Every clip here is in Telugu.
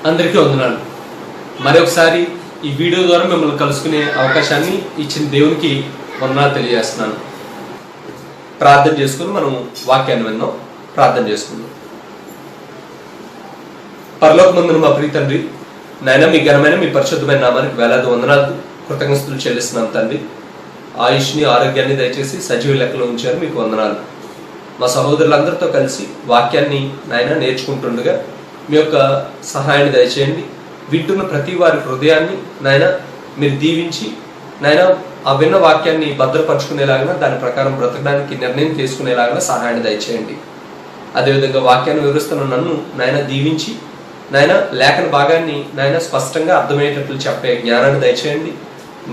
అందరికీ వందనాలు. మరొకసారి ఈ వీడియో ద్వారా మిమ్మల్ని కలుసుకునే అవకాశాన్ని ఇచ్చిన దేవునికి వందనాలు తెలియజేస్తున్నాను. ప్రార్థన చేసుకుని మనం వాక్యాన్ని విందాం. ప్రార్థన చేసుకుందాం. పరలోకమందున మా ప్రియ తండ్రి, నాయన మీ ఘనమైన మీ పరిశుద్ధమైన నామానికి వేలాది వందనాలు కృతజ్ఞతలు చెల్లిస్తున్నాను తండ్రి. ఆయుష్ని ఆరోగ్యాన్ని దయచేసి సజీవ లెక్కలో ఉంచారు, మీకు వందనాలు. మా సహోదరులందరితో కలిసి వాక్యాన్ని నాయన నేర్చుకుంటుండగా మీ యొక్క సహాయాన్ని దయచేయండి. వింటున్న ప్రతి వారి హృదయాన్ని నాయన మీరు దీవించి నాయన ఆ విన్న వాక్యాన్ని భద్రపరుచుకునేలాగా దాని ప్రకారం బ్రతకడానికి నిర్ణయం తీసుకునేలాగా సహాయాన్ని దయచేయండి. అదేవిధంగా వాక్యాన్ని వివరిస్తున్న నన్ను నాయన దీవించి నాయన లేఖన భాగాన్ని నాయన స్పష్టంగా అర్థమయ్యేటట్లు చెప్పే జ్ఞానాన్ని దయచేయండి.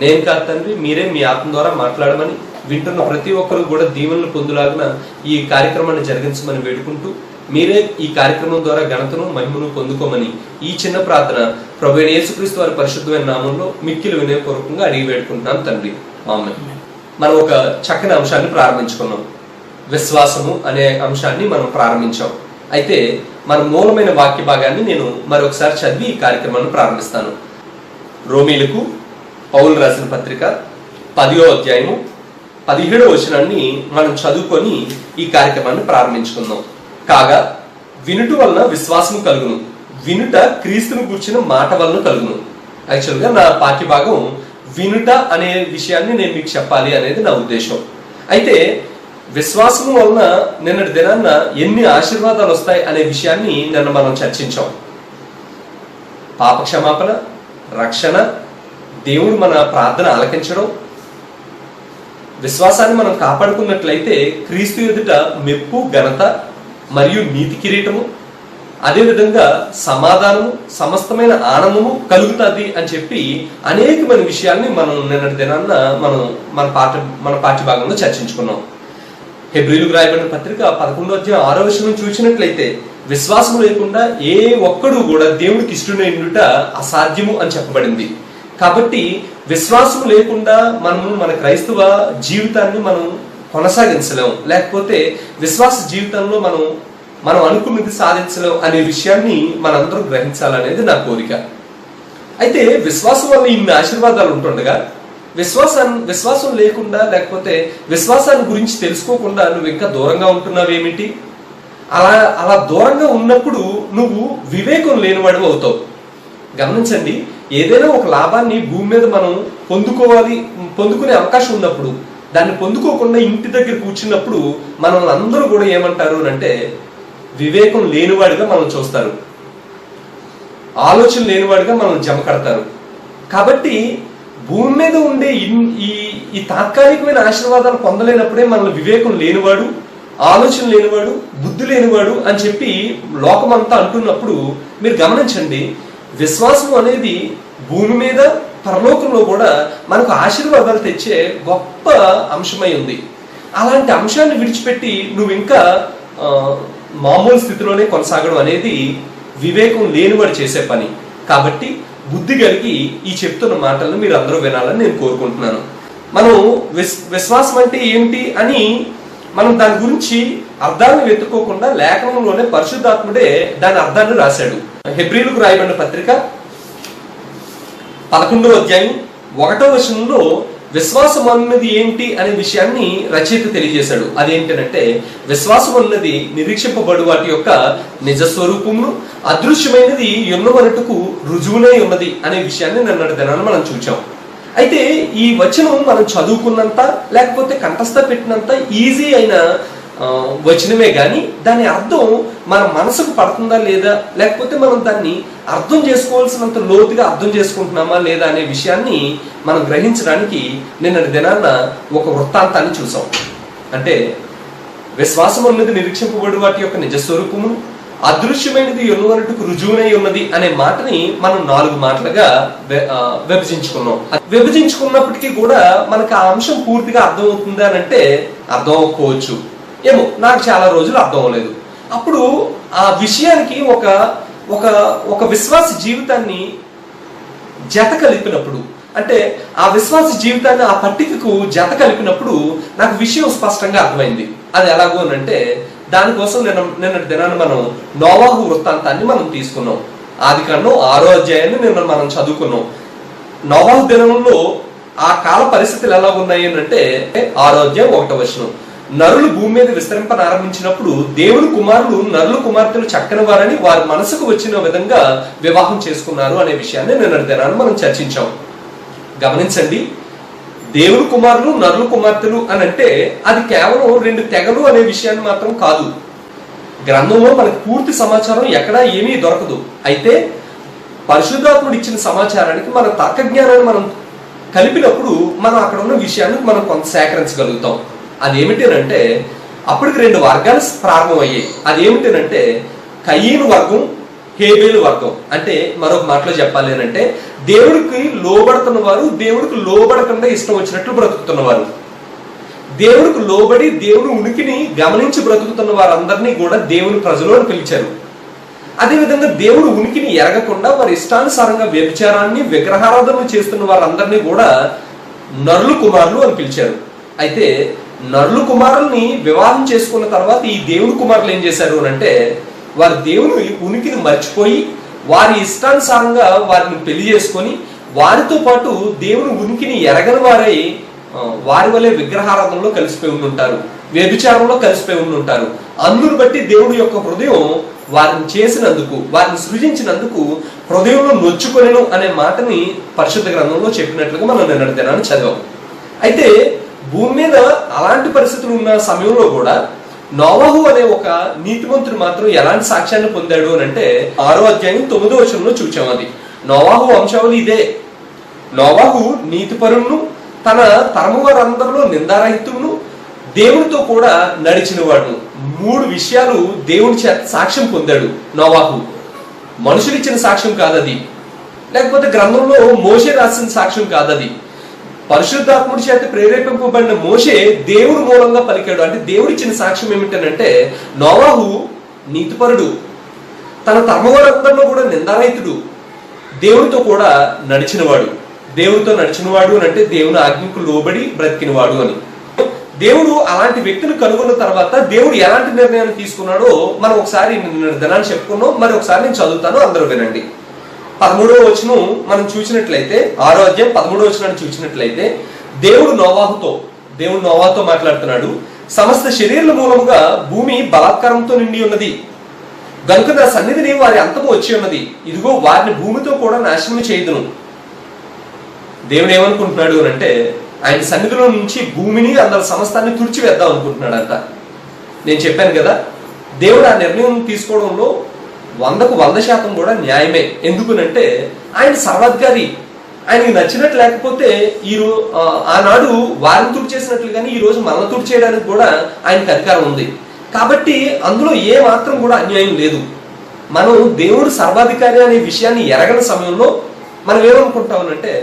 నేను కాదు తండ్రి, మీరే మీ ఆత్మ ద్వారా మాట్లాడమని వింటున్న ప్రతి ఒక్కరు కూడా దీవెనలు పొందులాగిన ఈ కార్యక్రమాన్ని జరిగించమని వేడుకుంటూ మీరే ఈ కార్యక్రమం ద్వారా ఘనతను మహిమను పొందుకోమని ఈ చిన్న ప్రార్థన ప్రభువైన యేసుక్రీస్తు వారి పరిశుద్ధమైన నామంలో మిక్కిలి వినయపూర్వకంగా అడిగి వేడుకుంటున్నాం తండ్రి, ఆమేన్. మనం ఒక చక్కని అంశాన్ని ప్రారంభించుకున్నాం. విశ్వాసము అనే అంశాన్ని మనం ప్రారంభించాం. అయితే మన మూలమైన వాక్య భాగాన్ని నేను మరొకసారి చదివి ఈ కార్యక్రమాన్ని ప్రారంభిస్తాను. రోమీలకు పౌలు రాసిన పత్రిక 10వ అధ్యాయము 17వ వచనాన్ని మనం చదువుకొని ఈ కార్యక్రమాన్ని ప్రారంభించుకుందాం. కాగా వినుట వలన విశ్వాసం కలుగును, వినుట క్రీస్తును గూర్చిన మాట వలన కలుగును. యాక్చువల్గా నా పాఠ్య భాగం వినుట అనే విషయాన్ని నేను మీకు చెప్పాలి అనేది నా ఉద్దేశం. అయితే విశ్వాసం వలన నిన్నటి దినాన్న ఎన్ని ఆశీర్వాదాలు వస్తాయి అనే విషయాన్ని నిన్న మనం చర్చించాం. పాప క్షమాపణ, రక్షణ, దేవుడు మన ప్రార్థన ఆలకించడం, విశ్వాసాన్ని మనం కాపాడుకున్నట్లయితే క్రీస్తు ఎదుట మెప్పు, ఘనత మరియు నీతి కిరీటము, అదేవిధంగా సమాధానము, సమస్తమైన ఆనందము కలుగుతుంది అని చెప్పి అనేకమైన విషయాల్ని మనం నిన్నటి దినాన్న మన పాఠ్య భాగంలో చర్చించుకున్నాం. హెబ్రీయులకు రాయబడిన పత్రిక 11వ అధ్యాయం 6వ వచనం చూసినట్లయితే విశ్వాసం లేకుండా ఏ ఒక్కడు కూడా దేవుడికి ఇష్టమైనట అసాధ్యము అని చెప్పబడింది. కాబట్టి విశ్వాసం లేకుండా మనము మన క్రైస్తవ జీవితాన్ని మనం కొనసాగించలేము, లేకపోతే విశ్వాస జీవితంలో మనం అనుకున్నది సాధించలేము అనే విషయాన్ని మనందరూ గ్రహించాలనేది నా కోరిక. అయితే విశ్వాసం వల్ల ఇన్ని ఆశీర్వాదాలు ఉంటుండగా విశ్వాసం లేకుండా, లేకపోతే విశ్వాసాన్ని గురించి తెలుసుకోకుండా నువ్వు ఇంకా దూరంగా ఉంటున్నావేమిటి? అలా దూరంగా ఉన్నప్పుడు నువ్వు వివేకం లేనివాడు అవుతావు. గమనించండి, ఏదైనా ఒక లాభాన్ని భూమి మీద మనం పొందుకునే అవకాశం ఉన్నప్పుడు దాన్ని పొందుకోకుండా ఇంటి దగ్గర కూర్చున్నప్పుడు మనల్ని అందరూ కూడా ఏమంటారు అంటే వివేకం లేనివాడిగా మనం చూస్తారు, ఆలోచన లేనివాడిగా మనం జమ కడతారు. కాబట్టి భూమి మీద ఉండే ఈ తాత్కాలికమైన ఆశీర్వాదాలు పొందలేనప్పుడే మనల్ని వివేకం లేనివాడు, ఆలోచన లేనివాడు, బుద్ధి లేనివాడు అని చెప్పి లోకమంతా అంటున్నప్పుడు మీరు గమనించండి, విశ్వాసం అనేది భూమి మీద పరలోకంలో కూడా మనకు ఆశీర్వాదాలు తెచ్చే గొప్ప అంశమై ఉంది. అలాంటి అంశాన్ని విడిచిపెట్టి నువ్వు ఇంకా మామూలు స్థితిలోనే కొనసాగడం అనేది వివేకం లేనివాడు చేసే పని. కాబట్టి బుద్ధి కలిగి ఈ చెప్తున్న మాటలను మీరు అందరూ వినాలని నేను కోరుకుంటున్నాను. మనం విశ్వాసం అంటే ఏంటి అని మనం దాని గురించి అర్థాన్ని వెతుక్కోకుండా లేఖనంలోనే పరిశుద్ధాత్ముడే దాని అర్థాన్ని రాశాడు. హెబ్రీయులకు రాయబడిన పత్రిక 11వ అధ్యాయం 1వ వచనంలో విశ్వాసం అన్నది ఏంటి అనే విషయాన్ని రచయిత తెలియజేశాడు. అదేంటంటే విశ్వాసం అన్నది నిరీక్షింపబడు వాటి యొక్క నిజ స్వరూపమును, అదృశ్యమైనది ఉన్నవనటుకు రుజువునై ఉన్నది అనే విషయాన్ని నిన్నటి దినాన్ని మనం చూచాం. అయితే ఈ వచనం మనం చదువుకున్నంత, లేకపోతే కంఠస్థ పెట్టినంత ఈజీ అయిన వచనమే కానీ దాని అర్థం మన మనసుకు పడుతుందా లేదా, లేకపోతే మనం దాన్ని అర్థం చేసుకోవాల్సినంత లోతుగా అర్థం చేసుకుంటున్నామా లేదా అనే విషయాన్ని మనం గ్రహించడానికి నిన్నటి దినాన్న ఒక వృత్తాంతాన్ని చూసాం. అంటే విశ్వాసం అన్నది నిరీక్షింపబడి వాటి యొక్క నిజస్వరూపము, అదృశ్యమైనది ఉన్నవనటుకు రుజువునై ఉన్నది అనే మాటని మనం 4 మాటలుగా విభజించుకున్నప్పటికీ కూడా మనకు ఆ అంశం పూర్తిగా అర్థం అవుతుందా అని అంటే అర్థం అవ్వకపోవచ్చు. ఏమో, నాకు చాలా రోజులు అర్థం అవ్వలేదు. అప్పుడు ఆ విషయానికి ఒక విశ్వాస జీవితాన్ని జత కలిపినప్పుడు, అంటే ఆ విశ్వాస జీవితాన్ని ఆ పట్టికకు జత కలిపినప్పుడు నాకు విషయం స్పష్టంగా అర్థమైంది. అది ఎలాగో అంటే దానికోసం నిన్నటి దినాన్ని మనం నోవాహు వృత్తాంతాన్ని మనం తీసుకున్నాం. ఆదికాండం 6వ అధ్యాయాన్ని నిన్న మనం చదువుకున్నాం. నోవాహు దినంలో ఆ కాల పరిస్థితులు ఎలా ఉన్నాయి అంటే 6వ అధ్యాయం 1వ వచనం, నరులు భూమి మీద విస్తరింపనారంభించినప్పుడు దేవుని కుమారులు నరులు కుమార్తెలు చక్కని వారని వారి మనసుకు వచ్చిన విధంగా వివాహం చేసుకున్నారు అనే విషయాన్ని నిన్నటి దినాన్ని మనం చర్చించాం. గమనించండి, దేవుని కుమారులు నరులు కుమార్తెలు అని అంటే అది కేవలం 2 తెగలు అనే విషయాన్ని మాత్రం కాదు. గ్రంథంలో మనకు పూర్తి సమాచారం ఎక్కడా ఏమీ దొరకదు. అయితే పరిశుద్ధాత్ముడు ఇచ్చిన సమాచారానికి మన తర్క జ్ఞానాన్ని మనం కలిపినప్పుడు మనం అక్కడ ఉన్న విషయాన్ని మనం కొంత సేకరించగలుగుతాం. అదేమిటంటే అప్పటికి 2 వర్గాలు ప్రారంభమయ్యాయి. అదేమిటంటే కయీను వర్గం, హేబేలు వర్గం. అంటే మరొక మాటలో చెప్పాలి అంటే దేవుడికి లోబడుతున్న వారు, దేవుడికి లోబడకుండా ఇష్టం వచ్చినట్లు బ్రతుకుతున్నవారు. దేవుడికి లోబడి దేవుని ఉనికిని గమనించి బ్రతుకుతున్న వారందరినీ కూడా దేవుని ప్రజలు అని పిలిచారు. అదేవిధంగా దేవుడు ఉనికిని ఎరగకుండా వారి ఇష్టానుసారంగా వ్యభిచారాన్ని, విగ్రహారాధనలు చేస్తున్న వారందరినీ కూడా నరులు కుమారులు అని పిలిచారు. అయితే నరులు కుమారుల్ని వివాహం చేసుకున్న తర్వాత ఈ దేవుని కుమారులు ఏం చేశారు అని అంటే వారి దేవుని ఉనికిని మర్చిపోయి వారి ఇష్టానుసారంగా వారిని పెళ్లి చేసుకొని వారితో పాటు దేవుని ఉనికిని ఎరగని వారై వారి వలె విగ్రహారాధనలో కలిసిపోయి ఉండుంటారు, వ్యభిచారంలో కలిసిపోయి ఉండుంటారు. అందును బట్టి దేవుడి యొక్క హృదయం వారిని చేసినందుకు, వారిని సృజించినందుకు హృదయంలో నొచ్చుకొనెను అనే మాటని పరిశుద్ధ గ్రంథంలో చెప్పినట్లుగా మనం నిన్నటి దినాన్ని చదివాం. అయితే భూమి మీద అలాంటి పరిస్థితులు ఉన్న సమయంలో కూడా నోవాహు అనే ఒక నీతిమంతుడు మాత్రం ఎలాంటి సాక్ష్యాన్ని పొందాడు అని అంటే 6వ అధ్యాయం 9వ వచనంలో చూచాం. అది నోవాహు వంశావళి ఇదే. నోవాహు నీతిపరుణ్ణు, తన తరము వారందరిలో నిందారహితుడును, దేవునితో కూడా నడిచిన వాడు. 3 విషయాలు దేవుని చేత సాక్ష్యం పొందాడు నోవాహు. మనుషులు ఇచ్చిన సాక్ష్యం కాదది, లేకపోతే గ్రంథంలో మోషే రాసిన సాక్ష్యం కాదది. పరిశుద్ధాత్ముడి చేత ప్రేరేపింపబడిన మోషే దేవుని మూలంగా పలికాడు. అంటే దేవుడిచ్చిన సాక్ష్యం ఏమిటనంటే నోవాహు నీతిపరుడు, తన తరమవారందరిలో కూడా నిందారహితుడు, దేవునితో కూడా నడిచినవాడు. దేవునితో నడిచినవాడు అని అంటే దేవుని ఆజ్ఞకు లోబడి బ్రతికినవాడు అని. దేవుడు అలాంటి వ్యక్తిని కనుగొన్న తర్వాత దేవుడు ఎలాంటి నిర్ణయాన్ని తీసుకున్నాడో మనం ఒకసారి దినాన్ని చెప్పుకున్నాం. మరి ఒకసారి నేను చదువుతాను, అందరూ వినండి. 13వ వచనం మనం చూసినట్లయితే, 6వ అధ్యాయం 13వ వచనాన్ని చూసినట్లయితే దేవుడు నోవాహుతో మాట్లాడుతున్నాడు. సమస్త శరీరాల మూలముగా భూమి బలాత్కారంతో నిండి ఉన్నది గనుక నా సన్నిధిని వారి అంతము వచ్చి ఉన్నది. ఇదిగో వారిని భూమితో కూడా నాశనం చేయదును. దేవుడు ఏమనుకుంటున్నాడు అని అంటే ఆయన సన్నిధిలో నుంచి భూమిని అందరి సమస్తాన్ని తుడిచివేద్దాం అనుకుంటున్నాడు అంట. నేను చెప్పాను కదా, దేవుడు ఆ నిర్ణయం తీసుకోవడంలో 100కు 100% కూడా న్యాయమే. ఎందుకునంటే ఆయన సర్వాధికారి. ఆయనకి నచ్చినట్లు లేకపోతే ఆనాడు వారిని తుడిచేసినట్లు కానీ ఈ రోజు మనల్ని తుడిచేయడానికి కూడా ఆయనకు అధికారం ఉంది. కాబట్టి అందులో ఏ మాత్రం కూడా అన్యాయం లేదు. మనం దేవుడు సర్వాధికారి అనే విషయాన్ని ఎరగని సమయంలో మనం ఏమనుకుంటామనంటే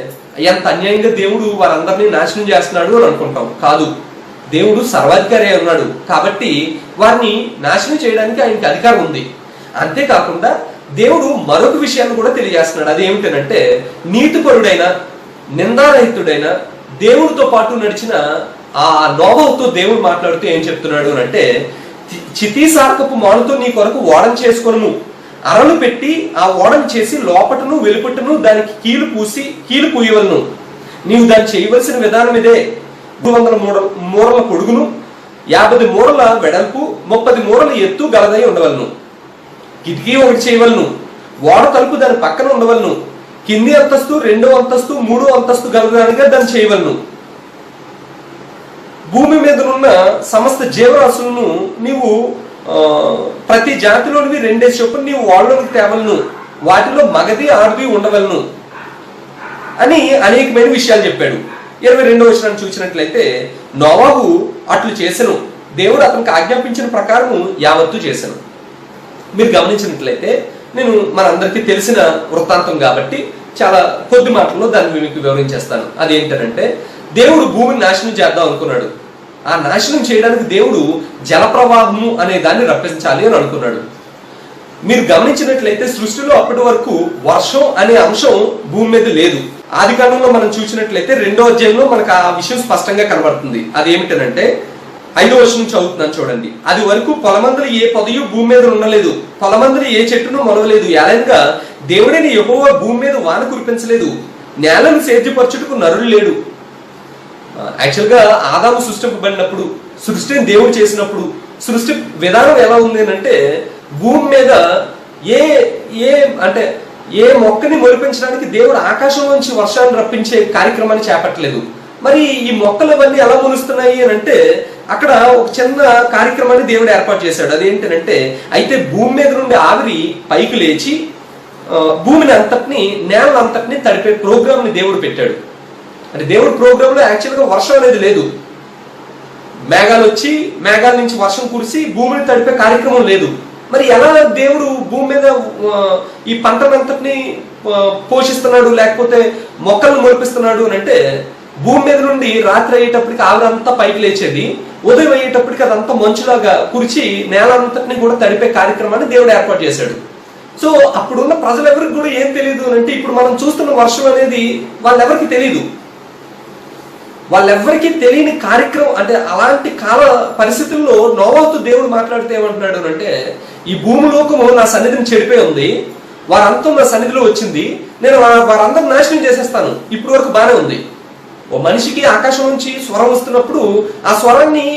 ఎంత అన్యాయంగా దేవుడు వారందరినీ నాశనం చేస్తున్నాడు అని అనుకుంటాం. కాదు, దేవుడు సర్వాధికారి ఉన్నాడు కాబట్టి వారిని నాశనం చేయడానికి ఆయనకి అధికారం ఉంది. అంతేకాకుండా దేవుడు మరొక విషయాన్ని కూడా తెలియజేస్తున్నాడు. అదేమిటంటే నీతిపరుడైన, నిందారహితుడైన, దేవుడితో పాటు నడిచిన ఆ నోవాహుతో దేవుడు మాట్లాడుతూ ఏం చెప్తున్నాడు అని అంటే చితీసారకపు మానుతో నీ కొరకు ఓడం చేసుకొనుము, అరలు పెట్టి ఆ ఓడం చేసి లోపటను వెలుపటను దానికి కీలు పూయవలను. నీవు దాన్ని చేయవలసిన విధానం ఇదే: 200 మూరల పొడుగును, 50 మూరల వెడల్పు, 30 మూరల ఎత్తు గలదై ఉండవలను. కిటికీ ఒకటి చేయవలను, ఓడ తలుపు దాని పక్కన ఉండవలను. కింది అంతస్తు, 2వ అంతస్తు, 3వ అంతస్తు గలదానిగా దాన్ని చేయవలను. భూమి మీద ఉన్న సమస్త జీవరాశులను నీవు ప్రతి జాతిలోనివి 2 చొప్పున నీవు ఓడలోకి తేవలను. వాటిలో మగది ఆడది ఉండవలను అని అనేకమైన విషయాలు చెప్పాడు. 22వ వచనాన్ని చూసినట్లయితే నోవాహు అట్లు చేసెను, దేవుడు అతనికి ఆజ్ఞాపించిన ప్రకారము యావత్తు చేసెను. మీరు గమనించినట్లయితే నేను మనందరికీ తెలిసిన వృత్తాంతం కాబట్టి చాలా కొద్ది మాటల్లో దాన్ని మీకు వివరించేస్తాను. అదేంటంటే దేవుడు భూమిని నాశనం చేద్దాం అనుకున్నాడు. ఆ నాశనం చేయడానికి దేవుడు జలప్రవాహము అనే దాన్ని రప్పించాలి అని అనుకున్నాడు. మీరు గమనించినట్లయితే సృష్టిలో అప్పటి వరకు వర్షం అనే అంశం భూమి మీద లేదు. ఆదికాండంలో మనం చూసినట్లయితే 2వ అధ్యాయంలో మనకు ఆ విషయం స్పష్టంగా కనబడుతుంది. అదేమిటనంటే 5వ వచనం చదువుతున్నాను చూడండి. అది వరకు పొలమందులు ఏ పొదయు భూమి మీద ఉండలేదు, పొలమందులు ఏ చెట్టును మొలవలేదు. ఏలైనగా దేవుడైన యెహోవా భూమి మీద వాన కురిపించలేదు, నేలను సేద్యపరచుటకు నరులు లేడు. యాక్చువల్గా ఆదాము సృష్టింపబడినప్పుడు, సృష్టిని దేవుడు చేసినప్పుడు సృష్టి విధానం ఎలా ఉంది అంటే, భూమి మీద ఏ ఏ అంటే ఏ మొక్కని మొలిపించడానికి దేవుడు ఆకాశం నుంచి వర్షాన్ని రప్పించే కార్యక్రమాన్ని చేపట్టలేదు. మరి ఈ మొక్కలు అవన్నీ ఎలా మొలుస్తున్నాయి అని అంటే, అక్కడ ఒక చిన్న కార్యక్రమాన్ని దేవుడు ఏర్పాటు చేశాడు. అదేంటంటే, అయితే భూమి మీద నుండి ఆవిరి పైకి లేచి భూమిని అంతటిని, నేల అంతటిని తడిపే ప్రోగ్రామ్ని దేవుడు పెట్టాడు. అంటే దేవుడు ప్రోగ్రాంలో యాక్చువల్గా వర్షం అనేది లేదు. మేఘాలు వచ్చి మేఘాల నుంచి వర్షం కురిసి భూమిని తడిపే కార్యక్రమం లేదు. మరి ఎలా దేవుడు భూమి మీద ఈ పంటనంతటిని పోషిస్తున్నాడు, లేకపోతే మొక్కలను మొలిపిస్తున్నాడు అని అంటే, భూమి మీద నుండి రాత్రి అయ్యేటప్పటికి ఆవిరంతా పైకి లేచేది, ఉదయం అయ్యేటప్పటికి అదంతా మంచులాగా కురిచి నేలంతటిని కూడా తడిపే కార్యక్రమాన్ని దేవుడు ఏర్పాటు చేశాడు. సో అప్పుడున్న ప్రజలెవరికి కూడా ఏం తెలియదు అంటే, ఇప్పుడు మనం చూస్తున్న వర్షం అనేది వాళ్ళెవరికి తెలియదు. వాళ్ళెవ్వరికి తెలియని కార్యక్రమం అంటే, అలాంటి కాల పరిస్థితుల్లో నోవాహుతో దేవుడు మాట్లాడితే ఏమంటున్నాడు అంటే, ఈ భూమిలోకము నా సన్నిధిని చెడిపోయి ఉంది, వారంతా నా సన్నిధిలో వచ్చింది, నేను వారందరూ నాశనం చేసేస్తాను. ఇప్పటి వరకు బాగానే ఉంది. ఓ మనిషికి ఆకాశం నుంచి స్వరం వస్తున్నప్పుడు ఆ స్వరాన్ని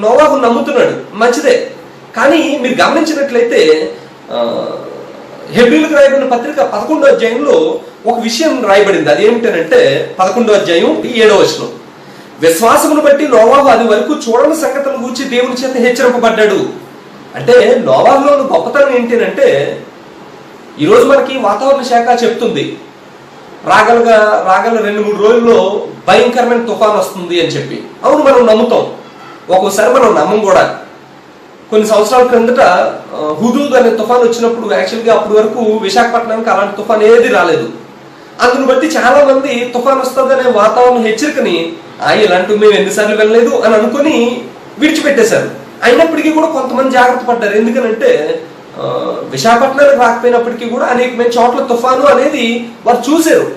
నోవాహు నమ్ముతున్నాడు, మంచిదే. కానీ మీరు గమనించినట్లయితే హెబ్రీయులకు రాయబడిన పత్రిక 11వ అధ్యాయంలో ఒక విషయం రాయబడింది. అది ఏమిటంటే 11వ అధ్యాయం 7వ వచనం, విశ్వాసమును బట్టి నోవాహు అది వరకు చూడని సంగతులను గూర్చి దేవుని చేత హెచ్చరింపబడ్డాడు. అంటే నోవాహులో గొప్పతనం ఏంటంటే, ఈరోజు మనకి వాతావరణ శాఖ చెప్తుంది రాగల 2-3 రోజుల్లో భయంకరమైన తుఫాన్ వస్తుంది అని చెప్పి. అవును, మనం నమ్ముతాం. ఒక్కోసారి మనం నమ్మం కూడా. కొన్ని సంవత్సరాల క్రిందట హుదూద్ అనే తుఫాన్ వచ్చినప్పుడు యాక్చువల్గా అప్పటి వరకు విశాఖపట్నానికి అలాంటి తుఫాన్ ఏది రాలేదు. అందును బట్టి చాలా మంది తుఫాన్ వస్తుందనే వాతావరణ హెచ్చరికని ఇలాంటివి మేము ఎన్నిసార్లు వెళ్ళలేదు అని అనుకుని విడిచిపెట్టేశారు. అయినప్పటికీ కూడా కొంతమంది జాగ్రత్త పడ్డారు. ఎందుకనంటే విశాఖపట్నానికి రాకపోయినప్పటికీ కూడా అనేకమైన చోట్ల తుఫాను అనేది వారు చూశారు,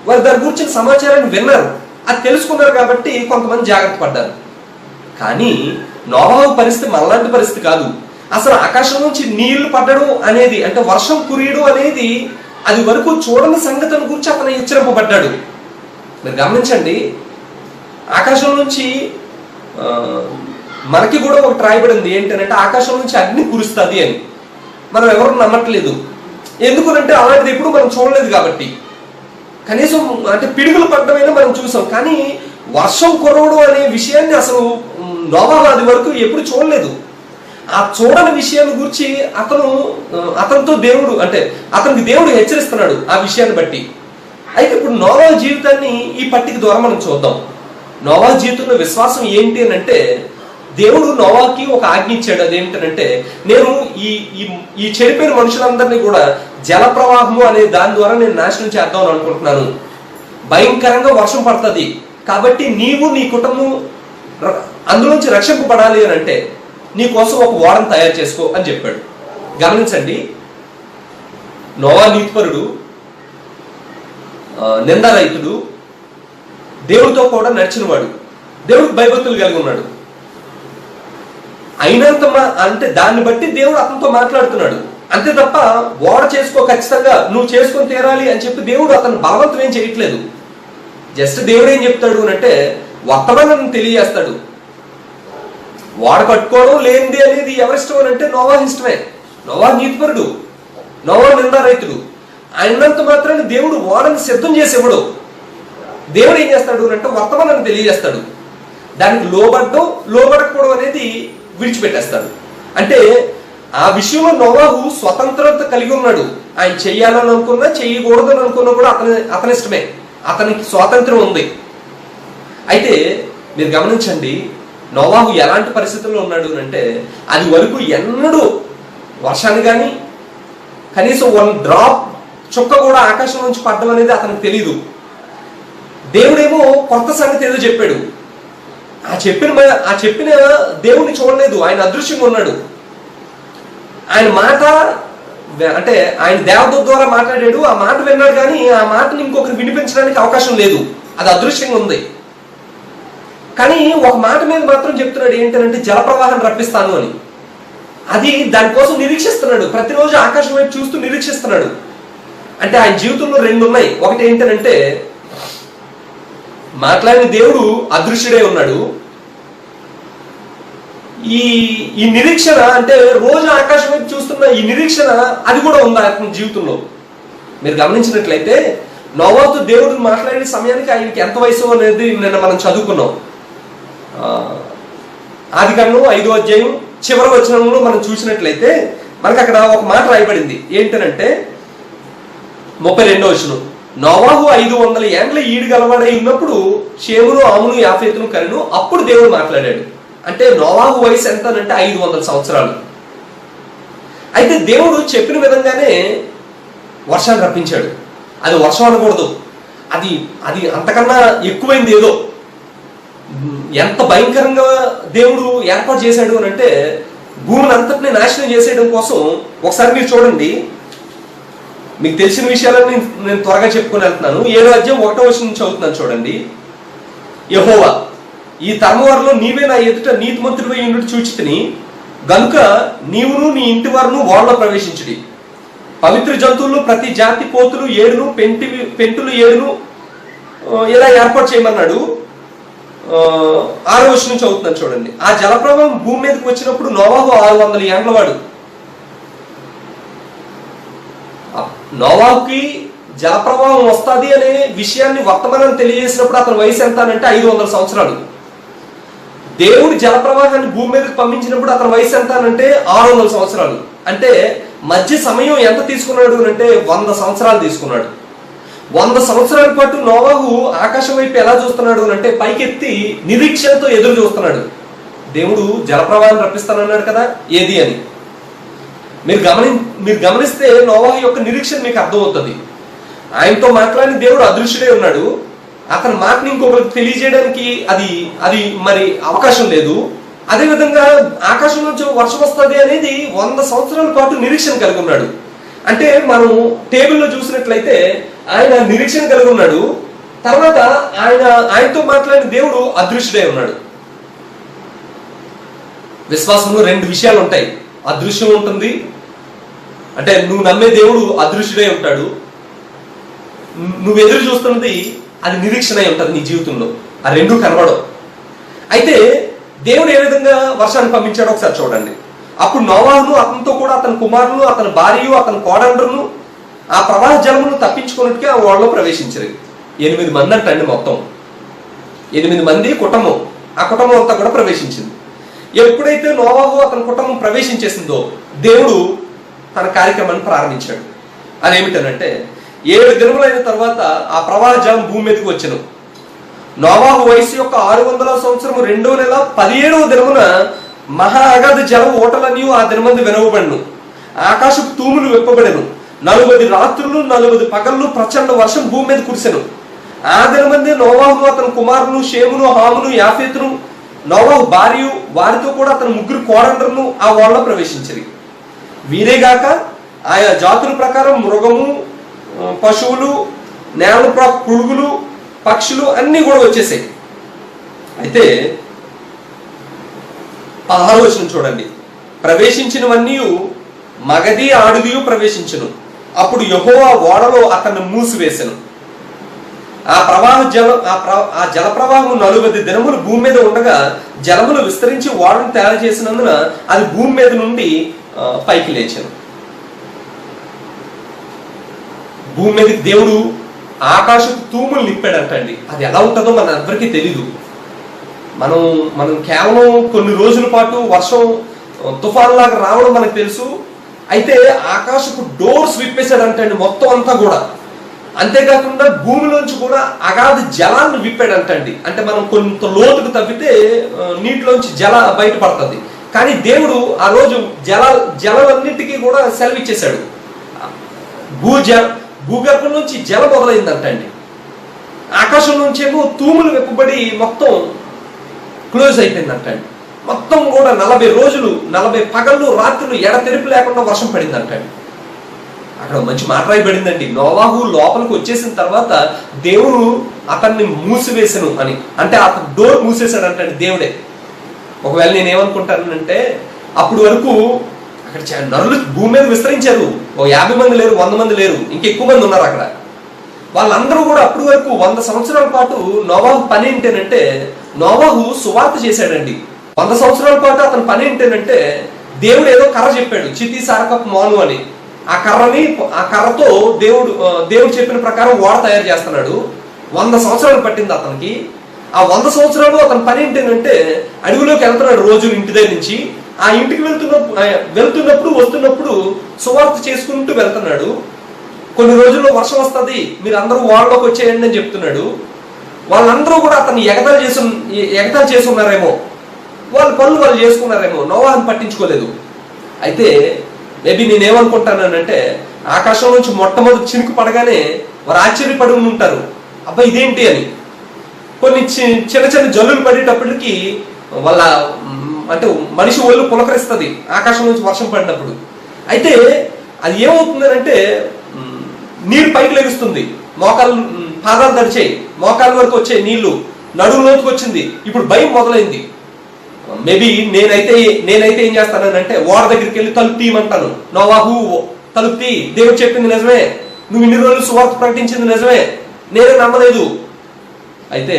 వారు దాని గురించిన సమాచారాన్ని విన్నారు, అది తెలుసుకున్నారు. కాబట్టి కొంతమంది జాగ్రత్త పడ్డారు. కానీ నోవాహు పరిస్థితి మనలాంటి పరిస్థితి కాదు. అసలు ఆకాశం నుంచి నీళ్లు పడడం అనేది, అంటే వర్షం కురియడం అనేది, అది వరకు చూడని సంగతిని గురించి అతను హెచ్చరింపబడ్డాడు. మీరు గమనించండి, ఆకాశం నుంచి మనకి కూడా ఒకటి రాయబడింది ఏంటంటే, ఆకాశం నుంచి అగ్ని కురుస్తుంది అని. మనం ఎవరు నమ్మట్లేదు. ఎందుకనంటే అలాంటిది ఎప్పుడు మనం చూడలేదు కాబట్టి. కనీసం అంటే పిడుగులు పడ్డమైనా మనం చూసాం, కానీ వర్షం కురవడం అనే విషయాన్ని అసలు నోవాహు అది వరకు ఎప్పుడు చూడలేదు. ఆ చూడని విషయాన్ని గురించి అతనితో దేవుడు అంటే అతనికి దేవుడు హెచ్చరిస్తున్నాడు ఆ విషయాన్ని బట్టి. అయితే ఇప్పుడు నోవాహు జీవితాన్ని ఈ పట్టిక ద్వారా మనం చూద్దాం. నోవాహు జీవితంలో విశ్వాసం ఏంటి అని అంటే, దేవుడు నోవాహుకి ఒక ఆజ్ఞ ఇచ్చాడు. అదేంటంటే, నేను ఈ చెడిపోయిన మనుషులందరినీ కూడా జల ప్రవాహము అనే దాని ద్వారా నేను నాశనం చేద్దామని అనుకుంటున్నాను. భయంకరంగా వర్షం పడుతుంది, కాబట్టి నీవు నీ కుటుంబం అందులోంచి రక్షింపబడాలి అని అంటే నీ కోసం ఒక ఓడను తయారు చేసుకో అని చెప్పాడు. గమనించండి, నోవాహు నీతిపరుడు, నిందారహితుడు, దేవుడితో కూడా నడిచినవాడు, దేవుడికి భయభక్తులు కలిగి ఉన్నాడు. అయినంత అంటే దాన్ని బట్టి దేవుడు అతనితో మాట్లాడుతున్నాడు. అంతే తప్ప ఓడ చేసుకో, ఖచ్చితంగా నువ్వు చేసుకొని తీరాలి అని చెప్పి దేవుడు అతను బలవంతం ఏం చేయట్లేదు. జస్ట్ దేవుడు ఏం చెప్తాడు అంటే, వర్తమానం తెలియజేస్తాడు. ఓడ కట్టుకోవడం లేనిది అనేది ఎవరిష్టం అని అంటే నోవాహు ఇష్టమే. నోవాహు నీతిపరుడు, నోవాహు నిందారహితుడు. అయినంత మాత్రాన్ని దేవుడు ఓడని సిద్ధం చేసేవాడు. దేవుడు ఏం చేస్తాడు అంటే వర్తమానాన్ని తెలియజేస్తాడు. దానికి లోబడకపోవడం అనేది విడిచిపెట్టేస్తాడు. అంటే ఆ విషయంలో నోవాహు స్వతంత్రత కలిగి ఉన్నాడు. ఆయన చెయ్యాలని అనుకున్నా, చెయ్యకూడదని అనుకున్నా కూడా అతని ఇష్టమే, అతనికి స్వాతంత్రం ఉంది. అయితే మీరు గమనించండి, నోవాహు ఎలాంటి పరిస్థితుల్లో ఉన్నాడు అంటే, అది వరకు ఎన్నడూ వర్షాన్ని కానీ కనీసం 1 డ్రాప్ చుక్క కూడా ఆకాశం నుంచి పడడం అనేది అతనికి తెలియదు. దేవుడేమో కొత్త సంగతి ఏదో చెప్పాడు. ఆ చెప్పిన దేవుణ్ణి చూడలేదు, ఆయన అదృశ్యంగా ఉన్నాడు. ఆయన మాట అంటే ఆయన దేవదూత ద్వారా మాట్లాడాడు, ఆ మాట విన్నాడు, కానీ ఆ మాటని ఇంకొకరు వినిపించడానికి అవకాశం లేదు, అది అదృశ్యంగా ఉంది. కానీ ఒక మాట మీద మాత్రం చెప్తున్నాడు, ఏంటంటే జలప్రవాహం రప్పిస్తాను అని. అది దానికోసం నిరీక్షిస్తున్నాడు, ప్రతిరోజు ఆకాశం వైపు చూస్తూ నిరీక్షిస్తున్నాడు. అంటే ఆయన జీవితంలో రెండు ఉన్నాయి. ఒకటి ఏంటంటే మాట్లాడిన దేవుడు అదృశ్యుడే ఉన్నాడు. ఈ నిరీక్షణ, అంటే రోజు ఆకాశం వైపు చూస్తున్న ఈ నిరీక్షణ, అది కూడా ఉంది అతని జీవితంలో. మీరు గమనించినట్లయితే నోవాహుతో దేవుడు మాట్లాడే సమయానికి ఆయనకి ఎంత వయసు అనేది నిన్న మనం చదువుకున్నాం. ఆదికాండం 5వ అధ్యాయం చివరి వచనంలో మనం చూసినట్లయితే మనకు అక్కడ ఒక మాట రాయబడింది. ఏంటంటే 32వ వచనం, నోవాహు 500 ఏండ్ల ఈడు గలవాడై ఉన్నప్పుడు షేమును ఆమును యాఫేతును కనెను. అప్పుడు దేవుడు మాట్లాడాడు. అంటే నోవాహు వయసు ఎంత అంటే 500 సంవత్సరాలు. అయితే దేవుడు చెప్పిన విధంగానే వర్షాన్ని రప్పించాడు. అది వర్షం అనకూడదు, అది అది అంతకన్నా ఎక్కువైంది ఏదో. ఎంత భయంకరంగా దేవుడు ఏర్పాటు చేశాడు అని అంటే భూమిని అంతటిని నాశనం చేసేయడం కోసం. ఒకసారి మీరు చూడండి, మీకు తెలిసిన విషయాలని నేను త్వరగా చెప్పుకొని వెళ్తున్నాను. 7వ అధ్యాయం 1వ వచనం చదువుతున్నాను చూడండి. యెహోవా, ఈ తరమువారిలో నీవే నా ఎదుట నీతిమంతుడివై ఉండుట చూచితిని గనుక నీవును నీ ఇంటి వారును ఓడలో ప్రవేశించుడి. పవిత్ర జంతువులు ప్రతి జాతి పోతులు 7ను పెంటులు 7ను ఇలా ఏర్పాటు చేయమన్నాడు. 6వ వచనం చదువుతున్నాను చూడండి. ఆ జలప్రవాహం భూమి మీదకి వచ్చినప్పుడు నోవాహు 600 ఏండ్ల వాడు. నోవాహుకి జలప్రవాహం వస్తుంది అనే విషయాన్ని వర్తమానాన్ని తెలియజేసినప్పుడు అతని వయసు ఎంత అంటే 500 సంవత్సరాలు. దేవుడు జలప్రవాహాన్ని భూమి మీదకి పంపించినప్పుడు అతని వయసు ఎంత అంటే 600 సంవత్సరాలు. అంటే మధ్య సమయం ఎంత తీసుకున్నాడు అంటే 100 సంవత్సరాలు తీసుకున్నాడు. 100 సంవత్సరాల పాటు నోవాహు ఆకాశం వైపు ఎలా చూస్తున్నాడు అంటే పైకెత్తి నిరీక్షణతో ఎదురు చూస్తున్నాడు. దేవుడు జలప్రవాహాన్ని రప్పిస్తానన్నాడు కదా, ఏది అని. మీరు గమనిస్తే నోవాహు యొక్క నిరీక్షణ మీకు అర్థమవుతుంది. ఆయనతో మాట్లాడిన దేవుడు అదృశ్యుడే ఉన్నాడు. అతని మాటని ఇంకొకరికి తెలియజేయడానికి అది మరి అవకాశం లేదు. అదేవిధంగా ఆకాశం నుంచి వర్షం వస్తుంది అనేది 100 సంవత్సరాల పాటు నిరీక్షణ కలిగి ఉన్నాడు. అంటే మనం టేబుల్లో చూసినట్లయితే ఆయన నిరీక్షణ కలిగి ఉన్నాడు. తర్వాత ఆయనతో మాట్లాడిన దేవుడు అదృశ్యుడై ఉన్నాడు. విశ్వాసంలో 2 విషయాలు ఉంటాయి. అదృశ్యం ఉంటుంది, అంటే నువ్వు నమ్మే దేవుడు అదృశ్యుడై ఉంటాడు. నువ్వు ఎదురు చూస్తున్నది అది నిరీక్షణ అయి ఉంటుంది నీ జీవితంలో. ఆ 2 కనబడవు. అయితే దేవుడు ఏ విధంగా వర్షాన్ని పంపించాడో ఒకసారి చూడండి. అప్పుడు నోవాహును అతనితో కూడా అతని కుమారులు అతని భార్యయు అతని కోడండ్రును ఆ ప్రవాహ జలమును తప్పించుకున్నట్టుగా ఆ ఓడలో ప్రవేశించారు. 8 మంది అంటండి, మొత్తం 8 మంది కుటుంబం. ఆ కుటుంబం అంతా కూడా ప్రవేశించింది. ఎప్పుడైతే నోవాహు అతని కుటుంబం ప్రవేశించేసిందో దేవుడు తన కార్యక్రమాన్ని ప్రారంభించాడు. అదేమిటనంటే 7 దినములైన తర్వాత ఆ ప్రవాహ జలం భూమి మీదకి వచ్చెను. నోవాహు వయసు యొక్క 600వ సంవత్సరము 2వ నెల 17వ దినమున మహా అగాధ జలం ఓటలన్నీ ఆ దినమందు వినవబడెను. ఆకాశపు తూములు విప్పబడెను. 40 రాత్రులు 40 పగళ్ళు ప్రచండ వర్షం భూమి మీద కురిసెను. ఆ దినమందే నోవాహును అతని కుమారును షేమును హామును యాఫేతును నోవాహు భార్యయు వారితో కూడా అతని 3 కోడండ్రులను ఆ ఓడలో ప్రవేశించారు. వీరేగాక ఆయా జాతుల ప్రకారం మృగము, పశువులు, నేల పురుగులు, పక్షులు అన్ని కూడా వచ్చేసాయి. అయితే 16వ వచనం చూడండి. ప్రవేశించినవన్నీ మగది ఆడుదియు ప్రవేశించును. అప్పుడు యెహోవా ఓడలో అతన్ని మూసివేసెను. ఆ జల ప్రవాహము 40 దినములు భూమి మీద ఉండగా జలములు విస్తరించి ఓడను తయారు చేసినందున అది భూమి మీద నుండి పైకి లేచాను. భూమి మీదకి దేవుడు ఆకాశపు తూములు నింపాడంటండి. అది ఎలా ఉంటుందో మన అందరికీ తెలీదు. మనం కేవలం కొన్ని రోజుల పాటు వర్షం తుఫాన్ లాగా రావడం మనకు తెలుసు. అయితే ఆకాశపు డోర్స్ విప్పేశాడంటండి మొత్తం అంతా కూడా. అంతేకాకుండా భూమిలోంచి కూడా అగాధ జలాన్ని విప్పాడంటండి. అంటే మనం కొంత లోతుకు తవ్వితే నీటిలోంచి జల బయటపడుతుంది. కానీ దేవుడు ఆ రోజు జలాలన్నిటికీ కూడా సెలవిచ్చేశాడు. భూగర్భం నుంచి జలం మొదలైందంటండి. ఆకాశం నుంచేమో తూములు విప్పబడి మొత్తం క్లోజ్ అయిపోయిందంటండి. మొత్తం కూడా 40 రోజులు 40 పగళ్ళు రాత్రులు ఎడతెరిపి లేకుండా వర్షం పడిందంటండి. అక్కడ మంచి మాట రాయబడిందండి. నోవాహు లోపలికి వచ్చేసిన తర్వాత దేవుడు అతన్ని మూసివేసెను అని. అంటే అతను డోర్ మూసేశాడు అంటే దేవుడే. ఒకవేళ నేనేమనుకుంటానంటే అప్పుడు వరకు అక్కడ నరులు భూమి మీద విస్తరించారు. 50 మంది లేరు, 100 మంది లేరు, ఇంకెక్కువ మంది ఉన్నారు అక్కడ. వాళ్ళందరూ కూడా అప్పటి వరకు 100 సంవత్సరాల పాటు నోవాహు పని ఏంటంటే నోవాహు సువార్త చేశాడండి. 100 సంవత్సరాల పాటు అతని పని ఏంటంటే దేవుడు ఏదో కర్ర చెప్పాడు, చితి సారకపు మాను అని. ఆ కర్రతో దేవుడు చెప్పిన ప్రకారం ఓడ తయారు చేస్తున్నాడు. 100 సంవత్సరాలు పట్టింది అతనికి. ఆ 100 సంవత్సరాలు అతని పని ఏంటంటే అడవిలోకి వెళ్తున్నాడు రోజు ఇంటి దగ్గర నుంచి. ఆ ఇంటికి వెళ్తున్నప్పుడు వస్తున్నప్పుడు సువార్త చేసుకుంటూ వెళ్తున్నాడు. కొన్ని రోజుల్లో వర్షం వస్తుంది, మీరు అందరూ ఓడలోకి వచ్చేయండి అని చెప్తున్నాడు. వాళ్ళందరూ కూడా అతన్ని ఎగతాళి చేసి ఉన్నారేమో, వాళ్ళ పనులు వాళ్ళు చేసుకున్నారేమో, నోవాహుని పట్టించుకోలేదు. అయితే మేబీ నేనేమనుకుంటానంటే ఆకాశం నుంచి మొట్టమొదటి చినుకు పడగానే వారు ఆశ్చర్యపడి ఉంటారు, అబ్బా ఇదేంటి అని. కొన్ని చిన్న చిన్న జల్లులు పడేటప్పటికి వాళ్ళ అంటే మనిషి ఒళ్ళు పులకరిస్తుంది ఆకాశం నుంచి వర్షం పడినప్పుడు. అయితే అది ఏమవుతుందంటే నీరు పైకి లెగుస్తుంది, పాదాలు తడిచాయి, మోకాళ్ళ వరకు వచ్చాయి నీళ్లు, నడుము లోతుకు వచ్చింది. ఇప్పుడు భయం మొదలైంది. మేబీ నేనైతే ఏం చేస్తానంటే ఓడ దగ్గరికి వెళ్ళి తలుపు తీయమంటాను. నోవాహు తలుపు తీ, దేవుడు చెప్పింది నిజమే, నువ్వు ఇన్ని రోజులు సువార్త ప్రకటించింది నిజమే, నేనే నమ్మలేదు. అయితే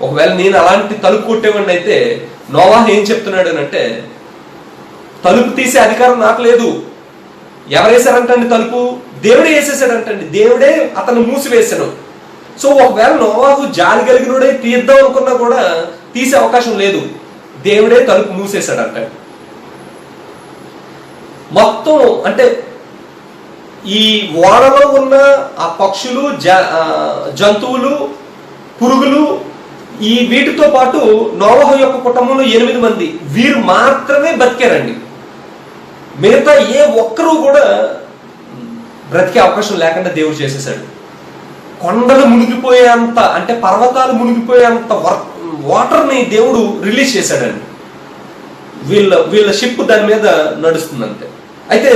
ఒకవేళ నేను అలాంటి తలుపు కొట్టేవాడిని అయితే నోవాహు ఏం చెప్తున్నాడు అంటే తలుపు తీసే అధికారం నాకు లేదు. ఎవరేసారంటండి తలుపు? దేవుడే వేసేసాడంటండి. దేవుడే అతను మూసివేశాను. సో ఒకవేళ నోవాహు జాలి కలిగినోడే తీద్దాం అనుకున్నా కూడా తీసే అవకాశం లేదు. దేవుడే తలుపు మూసేశాడంట. మొత్తం అంటే ఈ ఓడలో ఉన్న ఆ పక్షులు, జంతువులు, పురుగులు, ఈ వీటితో పాటు నోవాహు యొక్క కుటుంబంలో 8 మంది వీరు మాత్రమే బతికారండి. మిగతా ఏ ఒక్కరూ కూడా బ్రతికే అవకాశం లేకుండా దేవుడు చేసేసాడు. కొండలు మునిగిపోయేంత అంటే పర్వతాలు మునిగిపోయేంత వాటర్ని దేవుడు రిలీజ్ చేశాడండి. వీళ్ళ షిప్ దాని మీద నడుస్తుంది అంతే. అయితే